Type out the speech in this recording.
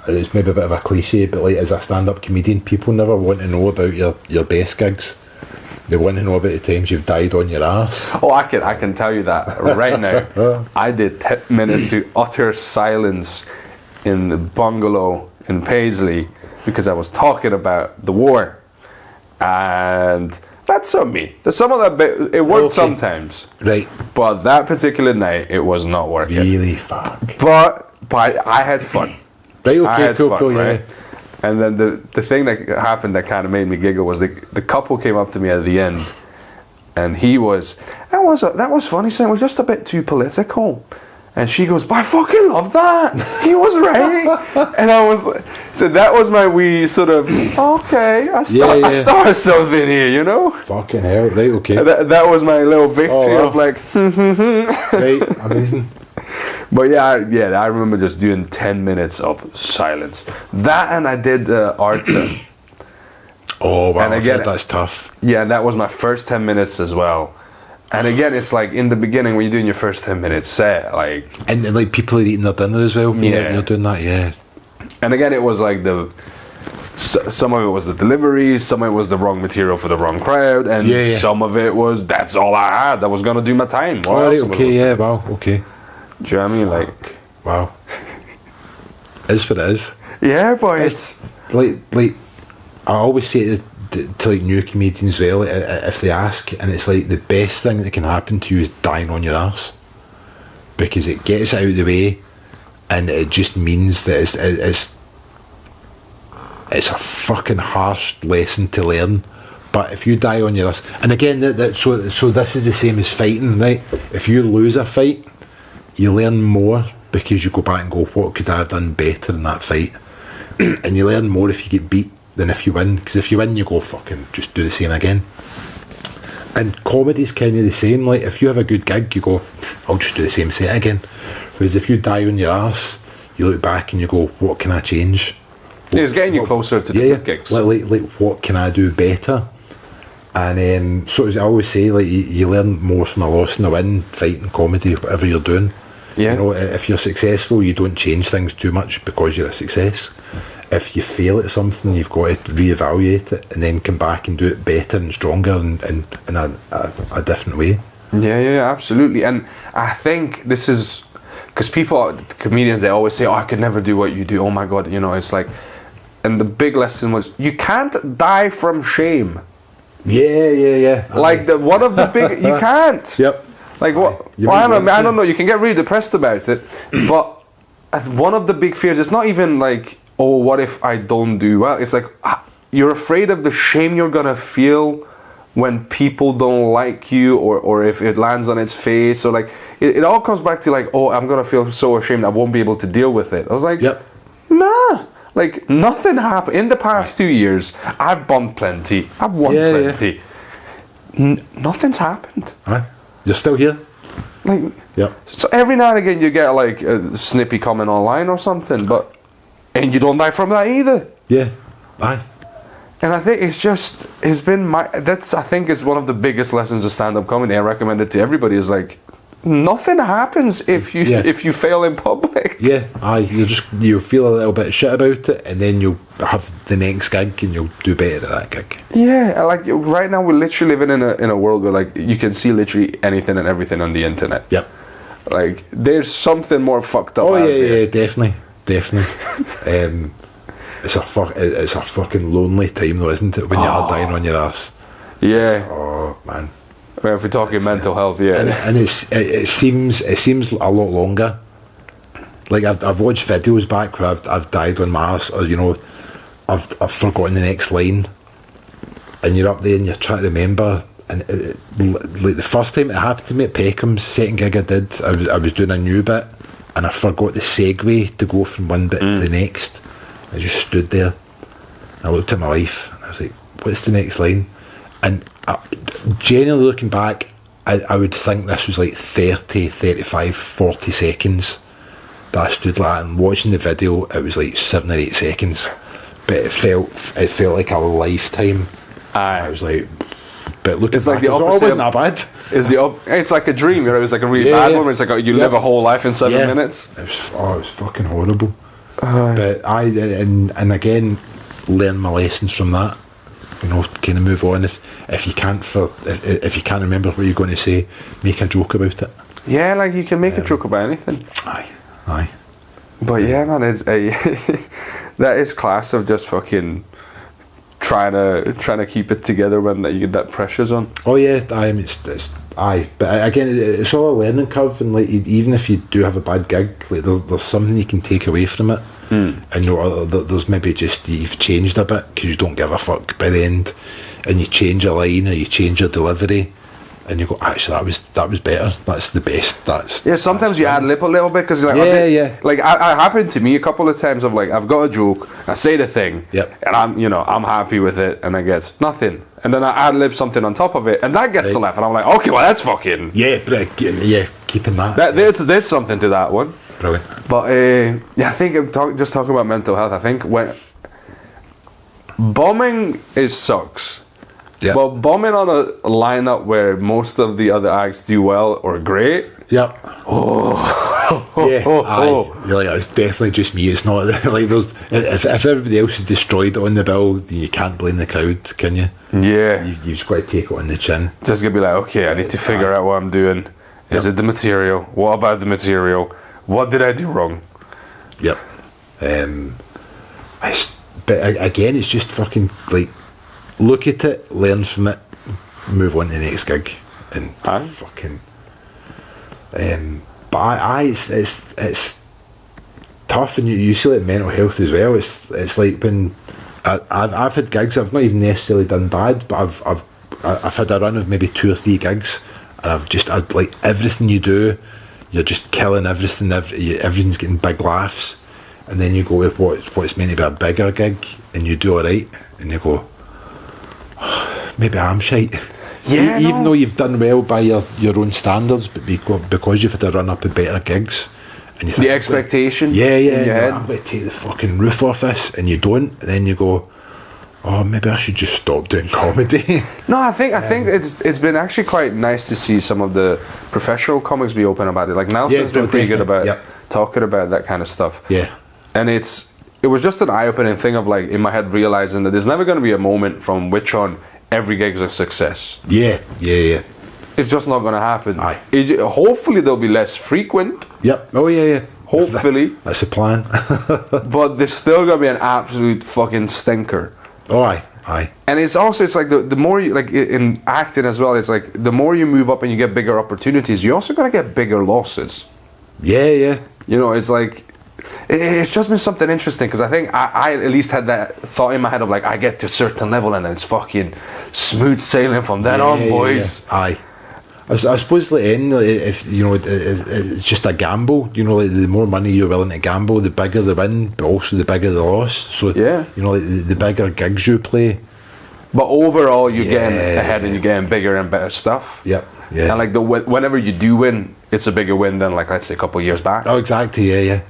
it's maybe a bit of a cliche, but like as a stand-up comedian, people never want to know about your best gigs. They want to know about the times you've died on your ass. Oh, I can tell you that right now. I did 10 minutes to utter silence in the bungalow in Paisley because I was talking about the war, and that's on me. There's some of that bit, it worked sometimes, right? But that particular night, it was not working. Really, fuck. But I had fun. Right, okay, I had cool, fun, cool, right? yeah. And then the thing that happened that kind of made me giggle was the couple came up to me at the end, and that was funny, saying it was just a bit too political. And she goes, "But I fucking love that. He was right." And I was, so that was my wee sort of, okay, I started something here, you know? Fucking hell, right, okay. That was my little victory of like, right, amazing. But yeah, I remember just doing 10 minutes of silence. That, and I did Arta. Oh, wow, and again, that's tough. Yeah, and that was my first 10 minutes as well. And again, it's like in the beginning when you're doing your first 10 minutes set, like... And like people are eating their dinner as well when you're doing that, yeah. And again, it was like some of it was the delivery, some of it was the wrong material for the wrong crowd, and some of it was, that's all I had, I was going to do my time. Wow, okay. Do you know what I mean? Like... Wow. Is what it is. Yeah, but it's... Like I always say to like new comedians as well, if they ask, and it's like the best thing that can happen to you is dying on your arse, because it gets it out of the way, and it just means that it's a fucking harsh lesson to learn. But if you die on your arse, and again, so this is the same as fighting, right? If you lose a fight, you learn more because you go back and go, what could I have done better in that fight? And you learn more if you get beat than if you win, because if you win you go, fucking just do the same again. And comedy's kind of the same, like if you have a good gig you go, I'll just do the same set again. Whereas if you die on your arse, you look back and you go, what can I change? It's getting you closer to the good gigs. Like what can I do better? And so as I always say, like you learn more from a loss and a win, fighting, comedy, whatever you're doing. Yeah. You know, if you're successful, you don't change things too much because you're a success. If you fail at something, you've got to reevaluate it and then come back and do it better and stronger and in a different way. Yeah, absolutely. And I think this is because comedians, they always say, "Oh, I could never do what you do." Oh my God, you know, it's like, and the big lesson was, you can't die from shame. Yeah. Like one of the big, you can't. Yep. Like what? Well, I don't know. You can get really depressed about it, but one of the big fears is not even like, oh, what if I don't do well? It's like you're afraid of the shame you're gonna feel when people don't like you, or if it lands on its face, or like it all comes back to like, oh, I'm gonna feel so ashamed I won't be able to deal with it. I was like, nah. Like nothing happened in the past 2 years. I've bombed plenty. I've won plenty. Nothing's happened. You're still here. Like, so every now and again you get like a snippy comment online or something, and you don't die from that either. Yeah, aye. And I think it's been I think it's one of the biggest lessons of stand-up comedy. I recommend it to everybody. Is like, nothing happens if you fail in public. Yeah, aye. You'll feel a little bit shit about it, and then you'll have the next gig, and you'll do better at that gig. Yeah, like right now we're literally living in a world where like you can see literally anything and everything on the internet. Yep. Like there's something more fucked up. Oh yeah, definitely. It's a fucking lonely time though, isn't it? When you are dying on your ass. Yeah. Oh man. Well, if we're talking mental health, and it seems a lot longer. Like I've watched videos back where I've died on my ass, or you know, I've forgotten the next line, and you're up there and you're trying to remember. And like the first time it happened to me at Peckham's, second gig I did, I was doing a new bit, and I forgot the segue to go from one bit to the next. I just stood there. I looked at my wife and I was like, "What's the next line?" And generally looking back, I would think this was like 30, 35, 40 seconds that I stood like that, and watching the video it was like 7 or 8 seconds, but it felt like a lifetime. I was like, but looking back, it wasn't that bad. It's like a dream, you know. It was like a really bad one where it's like you live a whole life in 7 minutes. It was fucking horrible. But and again, learn my lessons from that. You know, kind of move on. If you can't if you can't remember what you're going to say, make a joke about it. Yeah, like you can make a joke about anything. Aye. But yeah, man, it's that is class of just fucking trying to keep it together when that pressure's on. Oh yeah, but again, it's all a learning curve, and like even if you do have a bad gig, like there's something you can take away from it, and there's maybe just you've changed a bit because you don't give a fuck by the end, and you change a line or you change your delivery, and you go, actually that was better. That's the best. Sometimes you ad lib a little bit because like Like I happened to me a couple of times of like I've got a joke, I say the thing, and I'm happy with it, and it gets nothing, and then I ad lib something on top of it, and that gets a laugh, and I'm like, okay, well that's fucking keeping that. There's something to that one. Brilliant. But I think I'm talking about mental health. I think when bombing sucks. Yeah. Well, bombing on a lineup where most of the other acts do well or great. Yep. You're like, it's definitely just me. It's not like those. If everybody else is destroyed on the bill, then you can't blame the crowd, can you? Yeah. You've just got to take it on the chin. Just gonna be like, okay, I need to figure out what I'm doing. Is it the material? What about the material? What did I do wrong? Yep. But again, it's just fucking like. Look at it, learn from it, move on to the next gig, and fucking. But it's tough, and you see like mental health as well. It's like when I've had gigs I've not even necessarily done bad, but I've had a run of maybe 2 or 3 gigs, and I'd like everything you do, you're just killing everything. Everything's getting big laughs, and then you go with what's meant to be a bigger gig, and you do alright, and you go. Maybe I'm shite. Yeah, even though you've done well by your own standards, but because you've had a run up of better gigs, and you think the expectation, in your head. I'm going to take the fucking roof off this, and you don't, and then you go, oh, maybe I should just stop doing comedy. No, I think it's been actually quite nice to see some of the professional comics be open about it. Like Nelson's been pretty good about talking about that kind of stuff. Yeah, and it was just an eye-opening thing of like in my head realizing that there's never going to be a moment from which on every gig's a success. Yeah. It's just not going to happen. Aye. Hopefully they'll be less frequent. Yep. Oh yeah. Hopefully. That's the plan. But there's still going to be an absolute fucking stinker. Oh aye. And it's like the more you, like in acting as well, it's like the more you move up and you get bigger opportunities, you also going to get bigger losses. Yeah. You know, it's like it's just been something interesting because I think I at least had that thought in my head of like I get to a certain level and then it's fucking smooth sailing from then on, boys. Yeah. Aye. I suppose like if you know it's just a gamble. You know, like the more money you're willing to gamble, the bigger the win, but also the bigger the loss. So you know, like the bigger gigs you play. But overall, you're getting ahead and you're getting bigger and better stuff. Yep. Yeah. And like whenever you do win, it's a bigger win than like let's say a couple of years back. Oh, exactly. Yeah.